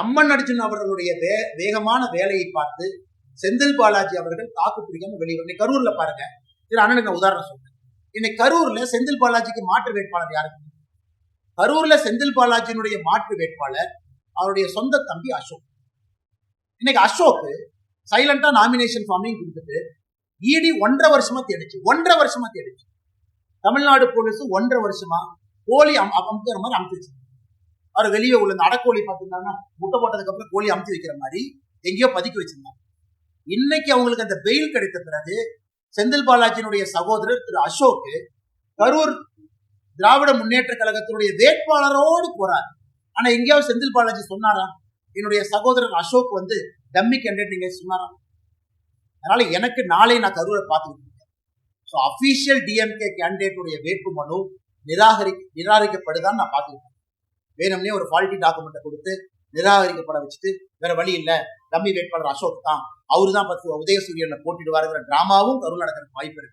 அம்மன் அர்ஜுன் அவர்களுடைய வேகமான வேலையை பார்த்து செந்தில் பாலாஜி அவர்கள் தாக்கு பிடிக்காம வெளியே கரூர்ல பாருங்க. இது அண்ணனுக்கு உதாரணம் சொல்றேன். இன்னைக்கு கரூர்ல செந்தில் பாலாஜிக்கு மாற்று வேட்பாளர் யாருக்கு? கரூர்ல செந்தில் பாலாஜியினுடைய மாற்று வேட்பாளர் அவருடைய சொந்த தம்பி அசோக். இன்னைக்கு அசோக் சைலண்டா நாமினேஷன் ஃபார்மையும் கொடுத்துட்டு இடி 1.5 வருஷமா தேடிச்சு. தமிழ்நாடு போலீஸ் 1.5 வருஷமா கோழி அமுக்கிற மாதிரி அமுத்தி வச்சு அவர் வெளியே உள்ள அடக்கோழி பார்த்தீங்கன்னா முட்டை போட்டதுக்கு அப்புறம் கோழி அமுத்தி வைக்கிற மாதிரி எங்கேயோ பதுக்கி வச்சிருந்தாங்க. இன்னைக்கு அவங்களுக்கு அந்த பெயில் கிடைத்த பிறகு செந்தில் பாலாஜியினுடைய சகோதரர் திரு அசோக் கரூர் திராவிட முன்னேற்ற கழகத்தினுடைய வேட்பாளரோடு போறார். ஆனா எங்கேயாவது செந்தில் பாலாஜி சொன்னாரா என்னுடைய சகோதரர் அசோக் டம்மி கேண்டிடேட் நீங்க சொன்னாரா? அதனால எனக்கு நாளை நான் கரூரை பார்த்துக்கிட்டு இருக்கேன். ஸோ அபிஷியல் டிஎம்கே கேண்டிடேட்டுடைய வேட்பு மனு நிராகரிக்கப்படுதான்னு நான் பார்த்துக்கிட்டேன். வேணும்னே ஒரு ஃபால்ட்டி டாக்குமெண்ட்டை கொடுத்து நிராகரிக்கப்பட வச்சுட்டு வேற வழி இல்லை, டம்மி வேட்பாளர் அசோக் தான், அவரு தான் உதயசூரியனை போட்டிடுவாருங்கிற டிராமாவும் கரூர் நடக்கிறதுக்கு வாய்ப்பு இருக்கு.